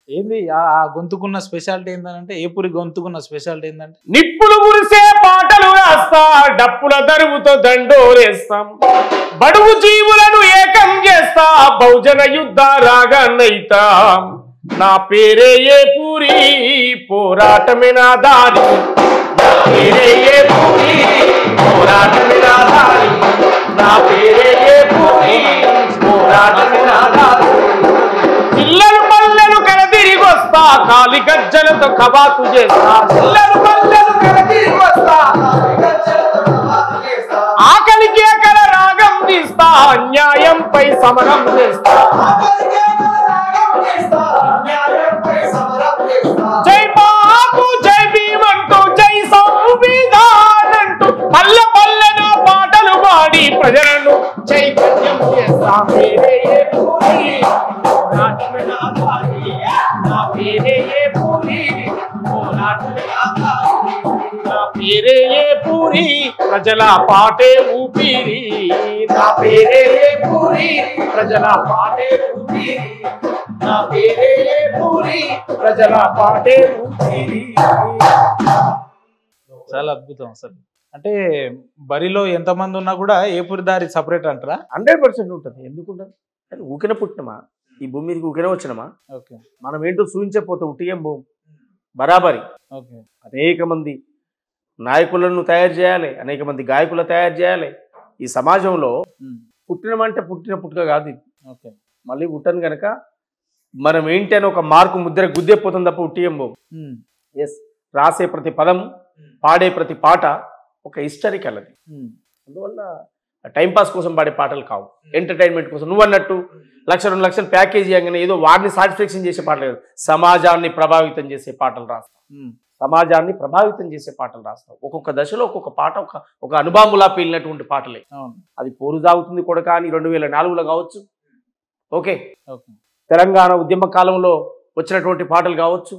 ఏంది ఆ గొంతుకున్న స్పెషాలిటీ ఏంటంటే ఏపూరి గొంతుకున్న స్పెషాలిటీ ఏంటంటే నిప్పులు గురిసే పాటలు రాస్తా డప్పుల దరువుతో దండోరేస్తాం బడుగు జీవులను ఏకం చేస్తా బహుజన యుద్ధ రాగాన్నైతా నా పేరే ఏపూరి పోరాటమే నా దారి నా పేరే ఏపూరి పోరాటమే నా దారి నా పేరే ఏపూరి పోరాటమే నా దారి పిల్లలు పల్లెలు కలదిరిగి వస్తా కాలి గజ్జలతో కబాతు చేస్తా పిల్లలు పల్లెలు కలదిరిగి వస్తా ఆకలికి అకల రాగం తీస్తా అన్యాయంపై సమరం చేస్తా జై బాపు జై భీమంటూ జై సంవిధాన్ అంటూ పల్లె పల్లెన పాటలు పాడి ప్రజలను చైతన్యం చేస్తా పేరే ఏపూరి పోరాటమే నా దారి నా పేరే ఏపూరి పోరాటమే నా దారి నా పేరే ఏపూరి ప్రజల పాటే ఊపిరి నా పేరే ఏపూరి ప్రజల పాటే ఊపిరి నా పేరే ఏపూరి ప్రజల పాటే ఊపిరి. చాలా అద్భుతం అసలు. అంటే బరిలో ఎంతమంది ఉన్నా కూడా ఏపూరి దారి సపరేట్ అంటారా? 100% ఉంటుంది. ఎందుకుంటారు? ఊకిన పుట్టినమా ఈ భూమి మీదకి ఊకిన వచ్చినమా? ఓకే, మనం ఏంటో చూపించకపోతే ఉట్టియం భూమి బరాబరి. ఓకే, అనేక మంది నాయకులను తయారు చేయాలి, అనేక మంది గాయకులు తయారు చేయాలి. ఈ సమాజంలో పుట్టినమంటే పుట్టిన పుట్టుక కాదు ఇది. ఓకే, మళ్ళీ పుట్టను కనుక మనం ఏంటి అని ఒక మార్కు ముద్ర గుద్దేపోతుంది తప్ప ఉట్టియం భూమి. ఎస్, రాసే ప్రతి పదం పాడే ప్రతి పాట ఒక హిస్టరికల్ అది. అందువల్ల టైంపాస్ కోసం పాడే పాటలు కావు, ఎంటర్టైన్మెంట్ కోసం. నువ్వు అన్నట్టు 1,00,000 2 లక్షలు ప్యాకేజీ అనగానే ఏదో వాడిని సాటిస్ఫాక్షన్ చేసే పాటలు కాదు, సమాజాన్ని ప్రభావితం చేసే పాటలు రాస్తాం. సమాజాన్ని ప్రభావితం చేసే పాటలు రాస్తాం. ఒక్కొక్క దశలో ఒక్కొక్క పాట ఒక అనుభాములా పేలినటువంటి పాటలే. అది పోరు సాగుతుంది కూడా కానీ 2004లో కావచ్చు, ఓకే, తెలంగాణ ఉద్యమ కాలంలో వచ్చినటువంటి పాటలు కావచ్చు,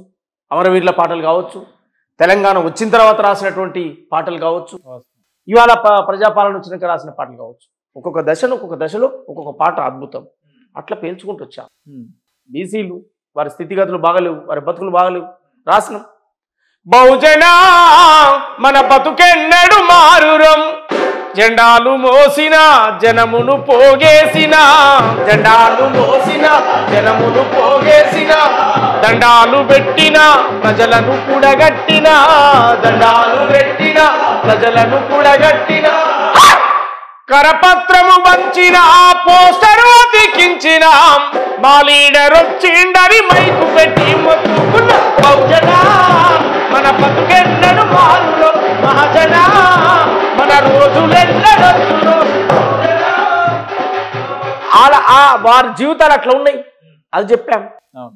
అమరవీరుల పాటలు కావచ్చు, తెలంగాణ వచ్చిన తర్వాత రాసినటువంటి పాటలు కావచ్చు, ఇవాళ ప్రజాపాలన వచ్చినాక రాసిన పాటలు కావచ్చు. ఒక్కొక్క దశలో ఒక్కొక్క పాట అద్భుతం. అట్లా పేల్చుకుంటూ వచ్చాం. బీసీలు వారి స్థితిగతులు బాగలేవు, వారి బతుకులు బాగలేవు, రాసినాం. బహుజనా మన బతుకెన్నడు మారురం జెండాలు మోసిన జనమును పోగేసిన జెండాలు మోసిన జనమును పోగేసిన దండాలు పెట్టిన ప్రజలను కూడగట్టిన దండాలు పెట్టిన ప్రజలను కూడగట్టిన కరపత్రము వంచిన పోస్టరు అతికించిన మా లీడర్ వచ్చిండని మైకు పెట్టి మొత్తుకున్న బహుజనా మన బతుకెన్నడు మారులో మహాజనా మన రోజులెన్నడొచ్చును. వారి జీవితాలు అట్లా ఉన్నాయి, అది చెప్పాం.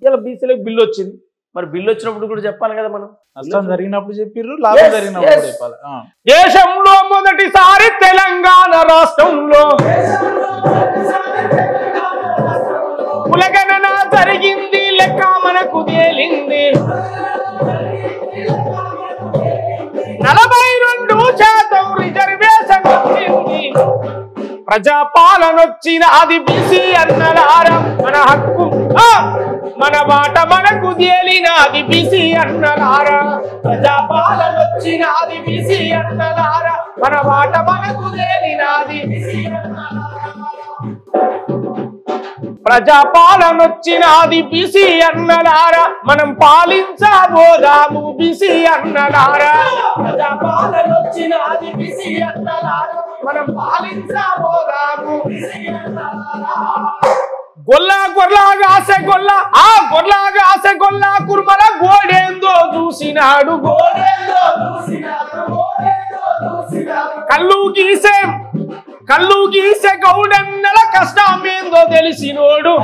ఇలా బీసీలకు బిల్లు వచ్చింది, మరి బిల్లు వచ్చినప్పుడు కూడా చెప్పాలి కదా. మనం నష్టం జరిగినప్పుడు చెప్పిర్రు, లాభం జరిగినప్పుడు చెప్పాలి. దేశంలో మొదటిసారి తెలంగాణ రాష్ట్రంలో కులగణన జరిగింది, లెక్క మనకు తేలింది. 42% రిజర్వేషన్ వచ్చింది. ప్రజాపాలన వచ్చిన అది బీసీ అన్నలారా మన హక్కు, మన మాట మనకు తేలినది బీసీ అన్నలారా. ప్రజాపాలన వచ్చిన అది బీసీ అన్నలారా మన మాట మనకు తేలినది బీసీ అన్నలారా. ప్రజాపాలన వచ్చినది బీసీ అన్నలారా మనం పాలించబోదాము బీసీ అన్నలారా. ప్రజాపాలన వచ్చినది బీసీ అన్నలారా మనం పాలించబోదాము బీసీ అన్నలారా. గొర్లాగాసే గొల్ల కుర్మల గోడేందో చూసినాడు, కళ్ళు గీసే గౌడన్నల కష్టమేందో తెలిసినోడు.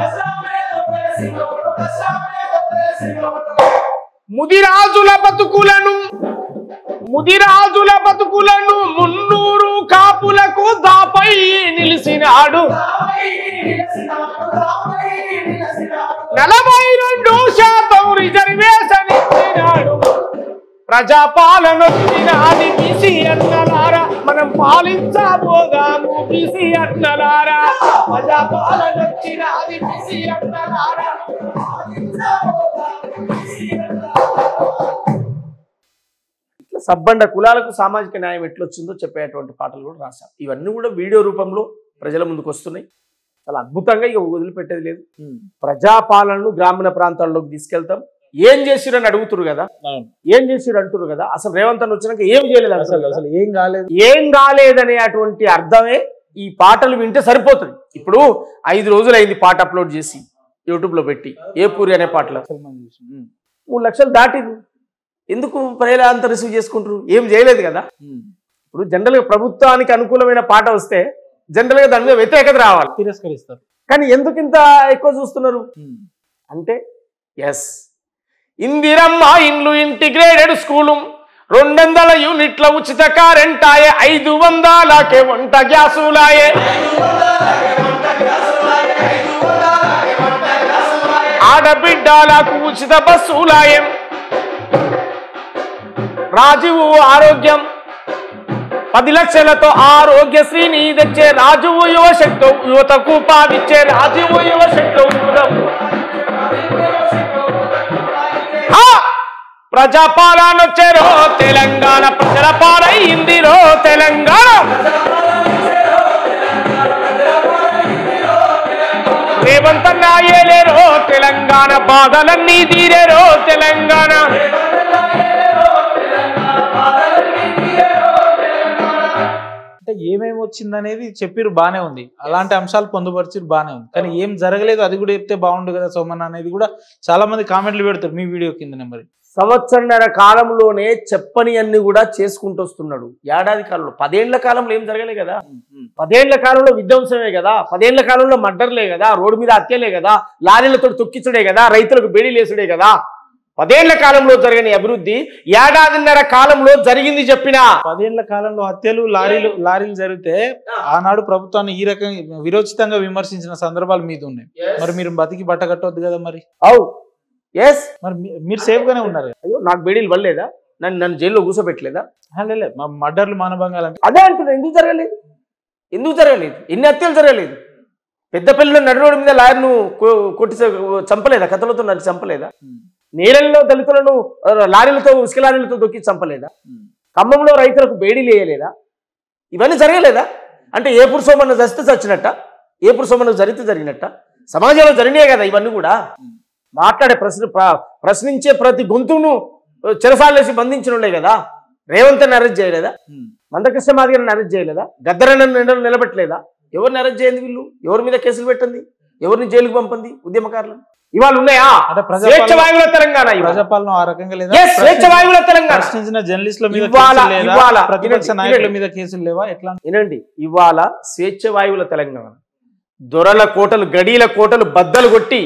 ముదిరాజుల బతుకులను 300 కాపులకు దాపై నిలిసినాడు. 42% రిజర్వేషన్ ఇచ్చినాడు. ప్రజాపాలన వచ్చినది బీసీ అన్నలారా మనం పాలించబోదాము బీసీ అన్నలారా. ప్రజాపాలన వచ్చినది బీసీ అన్నలారా సబ్బండ కులాలకు సామాజిక న్యాయం ఎట్లొచ్చిందో చెప్పేటువంటి పాటలు కూడా రాశాం. ఇవన్నీ కూడా వీడియో రూపంలో ప్రజల ముందుకు వస్తున్నాయి. చాలా అద్భుతంగా ఇక వదిలిపెట్టేది లేదు. ప్రజాపాలనను గ్రామీణ ప్రాంతాల్లోకి తీసుకెళ్తాం. ఏం చేసిరని అడుగుతురు కదా, ఏం చేసిరు అంటురు కదా. అసలు రేవంత్ అన్న వచ్చినాక ఏం చేయలేదు, అసలు ఏం కాలేదనే అటువంటి అర్థమే ఈ పాటలు వింటే సరిపోతుంది. ఇప్పుడు 5 రోజులు అయింది పాట అప్లోడ్ చేసి యూట్యూబ్లో పెట్టి, ఏ పూరి అనే పాటలు 3 లక్షలు దాటింది. ఎందుకు ప్రజలు అంత రిసీవ్ చేసుకుంటారు? ఏం చేయలేదు కదా. ఇప్పుడు జనరల్గా ప్రభుత్వానికి అనుకూలమైన పాట వస్తే జనరల్గా దాని మీద వ్యతిరేకత రావాలి, తిరస్కరిస్తారు. కానీ ఎందుకు ఇంత ఎక్కువ చూస్తున్నారు అంటే, ఎస్, ఇందిరమ్మ ఇండ్లు ఇంటిగ్రేటెడ్ స్కూలు, 200 యూనిట్ల ఉచిత కరెంటాయే, 500కే వంట గ్యాసులాయే, ఆడబిడ్డలకు ఉచిత బస్సులాయే, రాజీవ్ ఆరోగ్యం 10 లక్షలతో ఆరోగ్యశ్రీని తెచ్చే, రాజీవ్ యువశక్తి యువతకు పావిచ్చే, రాజీవ్ యువశక్తి ప్రజాపాలన వచ్చారో తెలంగాణ, ప్రజల పాలైందిరో తెలంగాణ, రేవంత్ అన్న ఏలేరో తెలంగాణ, బాధలన్నీ తీరేరో తెలంగాణ. అంటే ఏమేమి వచ్చిందనేది చెప్పిరు, బానే ఉంది. అలాంటి అంశాలు పొందుపరిచిరు, బానే ఉంది. కానీ ఏం జరగలేదు అది కూడా చెప్తే బాగుండు కదా సోమన్ అనేది కూడా చాలా మంది కామెంట్లు పెడతారు మీ వీడియో కింద. మరి సంవత్సరన్నర కాలంలోనే చెప్పని అన్ని కూడా చేసుకుంటూ వస్తున్నాడు. ఏడాది కాలంలో, 10 ఏళ్ల కాలంలో ఏం జరగలే కదా. 10 ఏళ్ల కాలంలో విధ్వంసమే కదా, 10 ఏళ్ల కాలంలో మర్డర్లే కదా, రోడ్డు మీద హత్యలే కదా, లారీలతో తొక్కించుడే కదా, రైతులకు బేడీలేసుడే కదా. 10 ఏళ్ల కాలంలో జరగని అభివృద్ధి ఏడాదిన్నర కాలంలో జరిగింది చెప్పినా. 10 ఏళ్ల కాలంలో హత్యలు, లారీలు జరిగితే ఆనాడు ప్రభుత్వాన్ని ఈ రకంగా విరోచితంగా విమర్శించిన సందర్భాలు మీద ఉన్నాయి. మరి మీరు బతికి బట్ట కట్టవద్దు కదా మరి. అవు ఎస్, మరి మీరు సేఫ్ గానే ఉన్నారు. అయ్యో, నాకు బేడీలు పడలేదా? నన్ను జైల్లో కూర్చోబెట్టలేదా? లేదు, మా మర్డర్లు మానభంగాలు అంటే అదే అంటున్నా. ఎందుకు జరగలేదు? ఎన్ని హత్యలు జరగలేదు? పెద్దపల్లిలో నడి రోడ్డు మీద లాయర్ను కొట్టి చంపలేదా? కథలతో నడి చంపలేదా? నీళ్ళల్లో దళితులను లారీలతో, ఉసుక లారీలతో దొక్కి చంపలేదా? ఖమ్మంలో రైతులకు బేడీలు వేయలేదా? ఇవన్నీ జరగలేదా? అంటే ఏ పురుషోమన్న చస్తే చచ్చినట్ట, ఏ పురుషోమన్న జరిగితే జరిగినట్ట? సమాజంలో జరిగినాయి కదా ఇవన్నీ కూడా. మాట్లాడే ప్రశ్నించే ప్రతి గొంతును చెరసాలేసి బంధించినోళ్ళే కదా. రేవంత్ ని అరెస్ట్ చేయలేదా? మందకృష్ణ మాదిగని అరెస్ట్ చేయలేదా? గద్దరన్న నిలబెట్టలేదా? ఎవరిని అరెస్ట్ చేయండి? వీళ్ళు ఎవరి మీద కేసులు పెట్టండి? ఎవరిని జైలుకు పంపింది? ఉద్యమకారులను. ఇవాళ ఉన్నాయా? స్వేచ్ఛ వాయువుల తెలంగాణ, ప్రజాపాలన ఆ రకంగా లేదా? స్వేచ్ఛ వాయువుల తెలంగాణ. జర్నలిస్టుల మీద, ప్రతిపక్ష నాయకుల మీద కేసులు లేవా? ఎట్లా వినండి, ఇవాళ స్వేచ్ఛ వాయువుల తెలంగాణ. దొరల కోటలు, గడీల కోటలు బద్దలు కొట్టి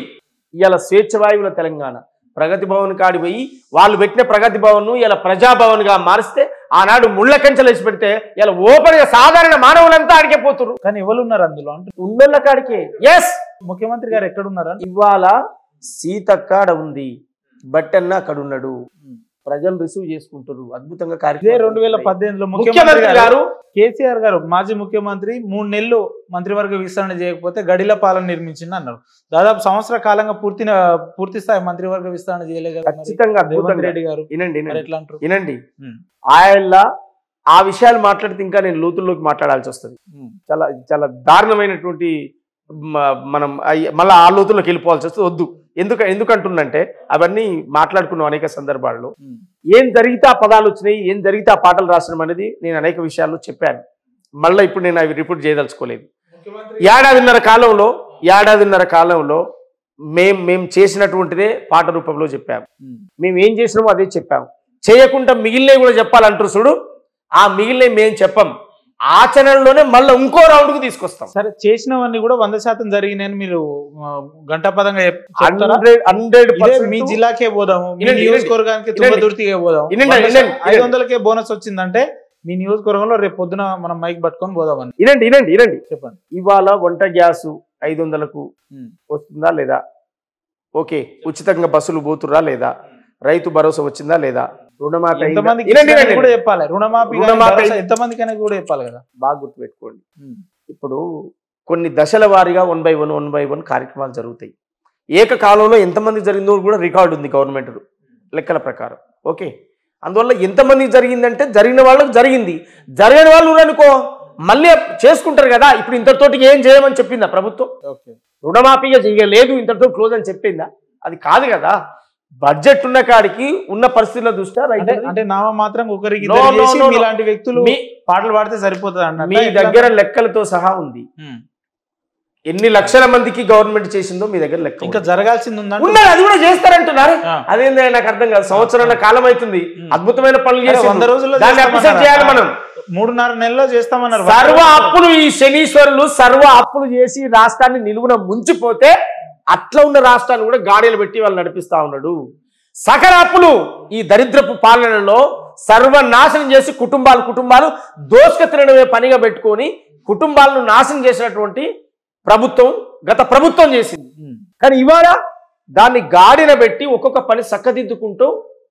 ఇవాళ స్వేచ్ఛ వాయువుల తెలంగాణ. ప్రగతి భవన్ కాడి పోయి వాళ్ళు పెట్టిన ప్రగతి భవన్ ఇలా ప్రజాభవన్ గా మారిస్తే, ఆనాడు ముళ్ళ కంచెలు వేసి పెడితే ఇలా ఓపెన్ గా సాధారణ మానవులంతా ఆడికే పోతున్నారు. కానీ ఎవరు ఉన్నారు అందులో? అంటే ఉన్నోళ్ళ కాడికే. ఎస్, ముఖ్యమంత్రి గారు ఎక్కడున్నారా? ఇవాళ సీతక్క ఆడ ఉంది, బట్టన్న అక్కడ ఉన్నాడు, ప్రజలు రిసీవ్ చేసుకుంటారు అద్భుతంగా. 2018లో ముఖ్యమంత్రి గారు కేసీఆర్ గారు, మాజీ ముఖ్యమంత్రి, 3 నెలలు మంత్రివర్గ విస్తరణ చేయకపోతే గడిల పాలన నిర్మించింది అన్నారు. దాదాపు సంవత్సర కాలంగా పూర్తి స్థాయి మంత్రివర్గ విస్తరణ చేయలేదు కదా. ఖచ్చితంగా రేవంత్ రెడ్డి గారు వినండి, ఆయన ఆ విషయాలు మాట్లాడితే ఇంకా నేను లోతుల్లోకి మాట్లాడాల్సి వస్తుంది. చాలా చాలా దారుణమైనటువంటి, మనం మళ్ళీ ఆ లోతుల్లోకి వెళ్ళిపోవాల్సి వస్తుంది. వద్దు. ఎందుకంటుందంటే అవన్నీ మాట్లాడుకున్నాం అనేక సందర్భాల్లో. ఏం జరిగితే ఆ పదాలు వచ్చినాయి, ఏం జరిగితే ఆ పాటలు రాసడం అనేది నేను అనేక విషయాల్లో చెప్పాను. మళ్ళీ ఇప్పుడు నేను అవి రిపోర్ట్ చేయదలుచుకోలేదు. ఏడాదిన్నర కాలంలో మేము చేసినటువంటిదే పాట రూపంలో చెప్పాము. మేము ఏం చేసినామో అదే చెప్పాము. చేయకుండా మిగిలినవి కూడా చెప్పాలంటారు చూడు, ఆ మిగిలినవి మేము చెప్పం. ఆచరణలోనే మళ్ళీ ఇంకో రౌండ్కు తీసుకొస్తాం. సరే, చేసినవన్నీ కూడా 100% జరిగినాయని మీరు గంటాపదంగా 100% మీ జిల్లాకే పోదాము, మీ నియోజకవర్గానికి తుంగతుర్తికే పోదాం. 500కే బోనస్ వచ్చిందంటే మీ నియోజకవర్గంలో రేపు పొద్దున మనం మైక్ పట్టుకొని పోదామని. వినండి చెప్పండి. ఇవాళ వంట గ్యాసు 500కు వస్తుందా లేదా? ఓకే. ఉచితంగా బస్సులు పోతురా లేదా? రైతు భరోసా వచ్చిందా లేదా? రుణమాఫీ కూడా చెప్పాలి. రుణమాఫీ ఎంతమందికి అనేది కూడా చెప్పాలి కదా. బాగా గుర్తుపెట్టుకోండి. ఇప్పుడు కొన్ని దశల వారీగా 1 by 1 కార్యక్రమాలు జరుగుతాయి. ఏకకాలంలో ఎంతమంది జరిగిందో కూడా రికార్డు ఉంది గవర్నమెంట్ లెక్కల ప్రకారం. ఓకే. అందువల్ల ఎంతమందికి జరిగిందంటే జరిగిన వాళ్ళకి జరిగింది, జరగని వాళ్ళు అనుకో మళ్ళీ చేసుకుంటారు కదా. ఇప్పుడు ఇంతటితోటికి ఏం చేయమని చెప్పిందా ప్రభుత్వం? రుణమాఫీగా చేయలేదు, ఇంతటితో క్లోజ్ అని చెప్పిందా? అది కాదు కదా. బడ్జెట్ ఉన్న కాడికి ఉన్న పరిస్థితుల దృష్ట్యా అంటే నామ మాత్రం ఒకరికి ఇలాంటి వ్యక్తులు పాటలు పాడితే సరిపోతుంది అన్న మీ దగ్గర లెక్కలతో సహా ఉంది. ఎన్ని లక్షల మందికి గవర్నమెంట్ చేసిందో మీ దగ్గర లెక్క ఇంకా జరగాల్సింది ఉందంటే అది కూడా చేస్తారంటున్నారు. అదేంది నాకు అర్థం కాదు. సంవత్సరాల కాలం అవుతుంది, అద్భుతమైన పనులు చేసి 100 రోజుల్లో చేయాలి. మనం 3.5 నెలల్లో చేస్తామన్నారు. సర్వ అప్పులు ఈ శనీశ్వరులు సర్వ అప్పులు చేసి రాష్ట్రాన్ని నిలువున ముంచిపోతే అట్లా ఉన్న రాష్ట్రాన్ని కూడా గాడిలు పెట్టి వాళ్ళు నడిపిస్తా ఉన్నాడు. సకల అప్పులు ఈ దరిద్రపు పాలనలో సర్వనాశనం చేసి కుటుంబాలు దోసుక తినడమే పనిగా పెట్టుకొని కుటుంబాలను నాశనం చేసినటువంటి ప్రభుత్వం గత ప్రభుత్వం చేసింది. కానీ ఇవాళ దాన్ని గాడిన పెట్టి ఒక్కొక్క పని చక్కదిద్దుకుంటూ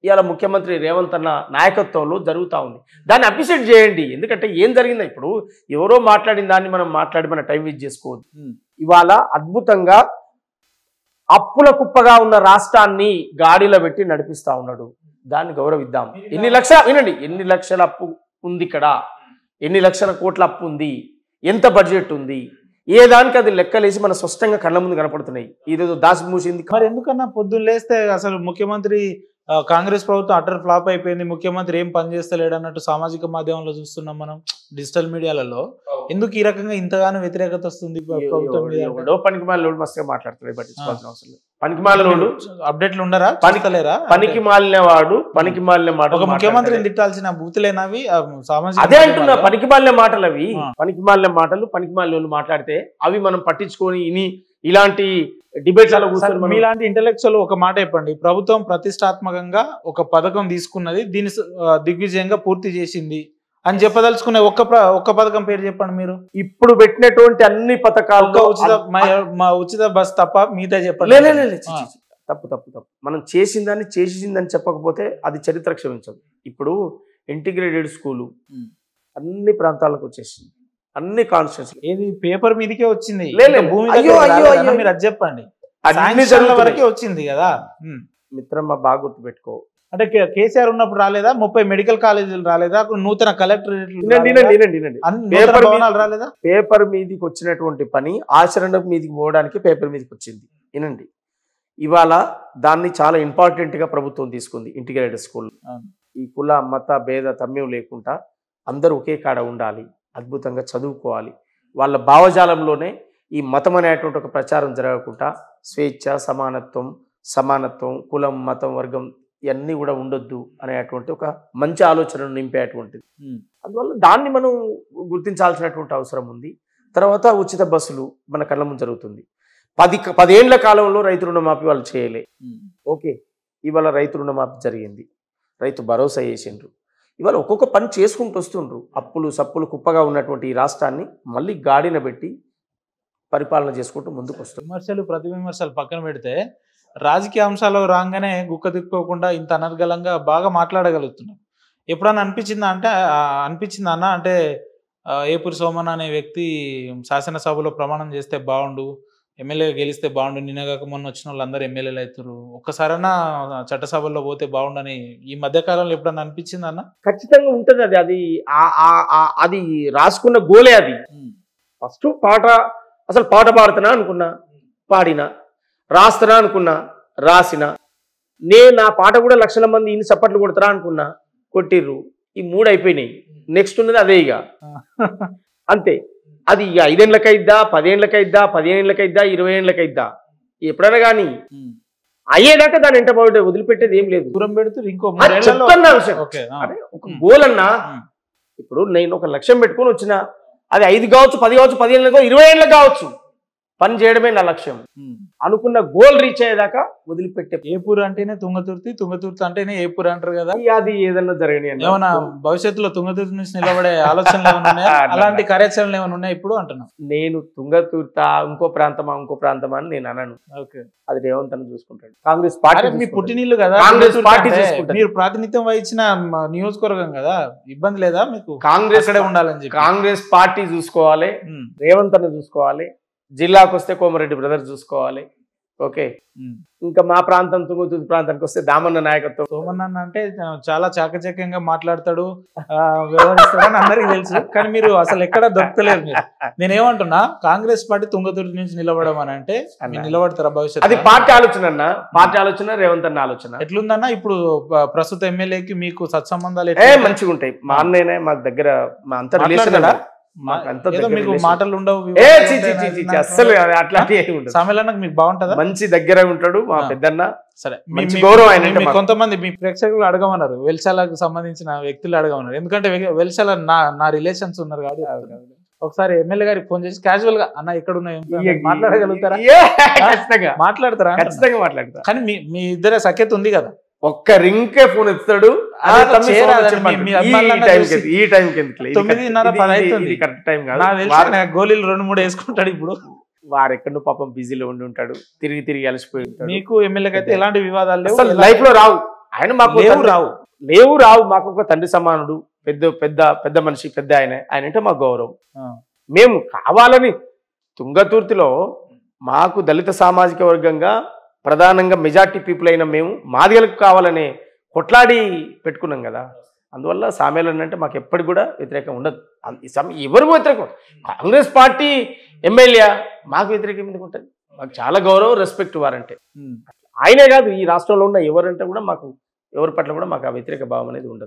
ఇవాళ ముఖ్యమంత్రి రేవంత్ అన్న నాయకత్వంలో జరుగుతూ ఉంది. దాన్ని అప్రిషియేట్ చేయండి. ఎందుకంటే ఏం జరిగిందో ఇప్పుడు ఎవరో మాట్లాడిన దాన్ని మనం మాట్లాడి మన టైం వేస్ట్ చేసుకోవద్దు. ఇవాళ అద్భుతంగా అప్పుల కుప్పగా ఉన్న రాష్ట్రాన్ని గాడిలో పెట్టి నడిపిస్తా ఉన్నాడు. దాన్ని గౌరవిద్దాం. ఎన్ని లక్షల అప్పు ఉంది ఇక్కడ, ఎన్ని లక్షల కోట్ల అప్పు ఉంది, ఎంత బడ్జెట్ ఉంది, ఏ దానికి అది లెక్కలేసి మన స్పష్టంగా కళ్ళ ముందు కనపడుతున్నాయి. ఇదేదో దాసి మూసింది. మరి ఎందుకన్నా పొద్దున్న లేస్తే అసలు ముఖ్యమంత్రి కాంగ్రెస్ ప్రభుత్వం అటర్ ఫ్లాప్ అయిపోయింది, ముఖ్యమంత్రి ఏం పని చేస్తలేడు అన్నట్టు సామాజిక మాధ్యమంలో చూస్తున్నాం మనం, డిజిటల్ మీడియాలలో. ఎందుకు ఈ రకంగా ఇంతగానో వ్యతిరేకత వస్తుంది ప్రభుత్వం మీద? పనికి మాలినోడు మస్తుగా మాట్లాడుతున్నాడు, పట్టించుకోవాల్సిన అవసరం లేదు. పనికి మాలినోడు అప్డేట్లు ఉండరా? పనికి మాలిన వాడు పనికి మాలిన మాట. ఒక ముఖ్యమంత్రిని తిట్టాల్సిన బూతులేనవి సామాజిక. అదే అంటున్నా, పనికి మాలిన మాటలు అవి. పనికి మాలిన మాటలు పనికి మాలిన మాట్లాడితే అవి మనం పట్టించుకొని ఇలాంటి డిబేట్లలో కూర్చొని మీలాంటి ఇంటెలెక్చువల్ ఒక మాట చెప్పండి. ప్రభుత్వం ప్రతిష్టాత్మకంగా ఒక పథకం తీసుకున్నది, దీన్ని దిగ్విజయంగా పూర్తి చేసింది అని చెప్పదలుచుకునే ఒక్క పథకం పేరు చెప్పండి మీరు. ఇప్పుడు పెట్టినటువంటి అన్ని పథకాలు ఉచిత బస్ తప్ప మిగతా చెప్పండి. తప్పు. మనం చేసిందని చెప్పకపోతే అది చరిత్ర క్షమించదు. ఇప్పుడు ఇంటిగ్రేటెడ్ స్కూలు అన్ని ప్రాంతాలకు వచ్చేసింది, అన్ని కాన్స్టిట్యూన్సీ. ఏది పేపర్ మీదకే వచ్చింది, భూమి మీరు అది చెప్పండి. వరకే వచ్చింది కదా మిత్రమ్మ, బాగా గుర్తు పెట్టుకో. అంటే కేసీఆర్ ఉన్నప్పుడు రాలేదా? 30 మెడికల్ కాలేజీలు రాలేదా? నూతన కలెక్టరేట్ రాలేదా? పేపర్ మీదకి వచ్చినటువంటి పని ఆచరణ మీదకి పోవడానికి పేపర్ మీదకి వచ్చింది. వినండి, ఇవాళ దాన్ని చాలా ఇంపార్టెంట్ గా ప్రభుత్వం తీసుకుంది. ఇంటిగ్రేటెడ్ స్కూల్ ఈ కుల మత భేద తమ్యం లేకుండా అందరూ ఒకే కాడ ఉండాలి, అద్భుతంగా చదువుకోవాలి. వాళ్ళ భావజాలంలోనే ఈ మతం అనేటువంటి ఒక ప్రచారం జరగకుండా స్వేచ్ఛ, సమానత్వం, కులం, మతం, వర్గం ఇవన్నీ కూడా ఉండొద్దు అనేటువంటి ఒక మంచి ఆలోచనను నింపేటువంటిది. అందువల్ల దాన్ని మనం గుర్తించాల్సినటువంటి అవసరం ఉంది. తర్వాత ఉచిత బస్సులు మన కళ్ళ ముందు జరుగుతుంది. 10 ఏళ్ల కాలంలో రైతు రుణమాఫీ వాళ్ళు చేయలే. ఓకే, ఇవాళ రైతు రుణమాఫీ జరిగింది, రైతు భరోసా చేసిండ్రు. ఇవాళ ఒక్కొక్క పని చేసుకుంటూ వస్తుండ్రు. అప్పులు సప్పులు కుప్పగా ఉన్నటువంటి ఈ రాష్ట్రాన్ని మళ్ళీ గాడిన పెట్టి పరిపాలన చేసుకుంటూ ముందుకు వస్తుంది. విమర్శలు ప్రతి విమర్శలు పక్కన పెడితే రాజకీయ అంశాలు రాగానే గుక్క తిప్పుకోకుండా ఇంత అనర్గళంగా బాగా మాట్లాడగలుగుతున్నాం. ఎప్పుడన్నా అనిపించిందా అన్న? అంటే ఏపూరి సోమన్ అనే వ్యక్తి శాసనసభలో ప్రమాణం చేస్తే బాగుండు, ఎమ్మెల్యే గెలిస్తే బాగుండు, నిన్నగాక మొన్న వచ్చిన వాళ్ళందరూ ఎమ్మెల్యేలు అవుతారు, ఒక్కసారైనా చట్టసభల్లో పోతే బాగుండని ఈ మధ్యకాలంలో ఎప్పుడన్నా అనిపించింది అన్న? ఖచ్చితంగా ఉంటుంది. అది రాసుకున్న గోలే. అది ఫస్ట్ అసలు పాట పాడుతున్నా అనుకున్నా, పాడినా, రాస్తున్నా అనుకున్నా, రాసిన. నా పాట కూడా లక్షల మంది ఇన్ని చప్పట్లు కొడతారా అనుకున్నా, కొట్టిర్రు. ఈ 3 అయిపోయినాయి. నెక్స్ట్ ఉన్నది అదే ఇక అంతే. అది 5 ఏళ్ళకైద్దా, 10 ఏళ్ళకైద్దా, 15 ఏళ్ళకైద్దా, 20 ఏళ్ళకైద్దా, ఎప్పుడైనా కానీ అయ్యేదాకా దాని ఎంట వదిలిపెట్టేది ఏం లేదు. దూరం పెడుతూ ఇంకో ఒక గోల్ అన్నా. ఇప్పుడు నేను ఒక లక్ష్యం పెట్టుకొని వచ్చిన, అది 5 కావచ్చు, 10 కావచ్చు, 10 ఏళ్ళకు, 20 ఏళ్ళకి కావచ్చు, పని చేయడమే నా లక్ష్యం. అనుకున్న గోల్ రీచ్ అయ్యేదాకా వదిలిపెట్టే. ఏపూర్ అంటేనే తుంగతుర్తి అంటేనే ఏపూర్ అంటారు కదా. అది ఏదన్నా జరగని ఏమన్నా భవిష్యత్తులో తుంగతుర్తి నుంచి నిలబడే ఆలోచనలు ఏమైనా ఉన్నాయా? అలాంటి కార్యాచరణలు ఏమైనా ఉన్నాయి ఇప్పుడు అంటున్నా? నేను తుంగతుర్త ఇంకో ప్రాంతమా అని నేను అనను. అది రేవంత్ అని చూసుకుంటాడు. కాంగ్రెస్ పార్టీ మీ పుట్టినీళ్ళు కదా, కాంగ్రెస్ పార్టీ మీరు ప్రాతినిధ్యం వహించిన నియోజకవర్గం కదా, ఇబ్బంది లేదా మీకు? కాంగ్రెస్ ఉండాలని చెప్పి కాంగ్రెస్ పార్టీ చూసుకోవాలి, రేవంత్ అని చూసుకోవాలి, జిల్లాకు వస్తే కోమరెడ్డి బ్రదర్స్ చూసుకోవాలి, ఓకే, ఇంకా మా ప్రాంతం తుంగతుర్తి ప్రాంతానికి వస్తే దామన్న నాయకత్వం. సోమన్న అంటే చాలా చాకచక్యంగా మాట్లాడతాడు, వ్యవహరిస్తాడు అని అందరికీ తెలుసు. కానీ మీరు అసలు ఎక్కడ దొరకలేరు. మీరు నేనేమంటున్నా, కాంగ్రెస్ పార్టీ తుంగతుర్తి నుంచి నిలబడడం అని అంటే మీరు నిలబడతారా భవిష్యత్తు? అది పార్టీ ఆలోచన అన్న, పార్టీ ఆలోచన, రేవంత్ అన్న ఆలోచన. ఎట్లుందన్నా ఇప్పుడు ప్రస్తుత ఎమ్మెల్యేకి మీకు సత్సంబంధాలు మంచిగా ఉంటాయి. మా అన్నయ్యనే మాకు దగ్గర, మా అంత రిలేషన్ మీకు మాటలు ఉండవు, అస్సలు అట్లాంటి సమ్మేళనం మీకు బాగుంటుందా? మంచి దగ్గర ఉంటాడు మా పెద్దన్న. సరే, మంచి గౌరవం ఆయన. కొంతమంది మీ ప్రేక్షకులు అడగమన్నారు, వెల్శాలకు సంబంధించిన వ్యక్తులు అడగమన్నారు. ఎందుకంటే వెల్శాల నా రిలేషన్స్ ఉన్నారు కాబట్టి. ఒకసారి ఎమ్మెల్యే గారికి ఫోన్ చేసి క్యాజువల్ గా అన్న ఇక్కడ ఉన్నాయి మాట్లాడగలుగుతారా? మాట్లాడతారా? ఖచ్చితంగా మాట్లాడతారు. కానీ మీ ఇద్దరే సఖ్యత ఉంది కదా? ఒక్క రింకే ఫోన్ ఎత్తాడు. 9:30 కరెక్ట్ టైం కాదు, గోళీలు 2-3 వేసుకుంటాడు. ఇప్పుడు వారెక్కడో పాపం బిజీలో ఉండి ఉంటాడు, తిరిగి అలసిపోయి ఉంటాడు. మీకు ఎమ్మెల్యేకి అయితే ఎలాంటి వివాదాలు లేవు, లైఫ్ లో రావు. ఆయన మాకు రావు. మాకు ఒక తండ్రి సమానుడు, పెద్ద మనిషి, పెద్ద ఆయన అంటే మాకు గౌరవం. మేము కావాలని తుంగతుర్తిలో మాకు దళిత సామాజిక వర్గంగా ప్రధానంగా మెజార్టీ పీపుల్ అయిన మేము మాదిగలకు కావాలని కొట్లాడి పెట్టుకున్నాం కదా. అందువల్ల సామ్యాలు అంటే మాకు ఎప్పటికి కూడా వ్యతిరేకం ఉండదు. ఎవరు వ్యతిరేకం? కాంగ్రెస్ పార్టీ ఎమ్మెల్యే మాకు వ్యతిరేకం ఎందుకు ఉంటుంది? మాకు చాలా గౌరవం, రెస్పెక్ట్ వారంటే. ఆయనే కాదు, ఈ రాష్ట్రంలో ఉన్న ఎవరంటే కూడా మాకు, ఎవరి పట్ల కూడా మాకు ఆ వ్యతిరేక భావం అనేది ఉండదు.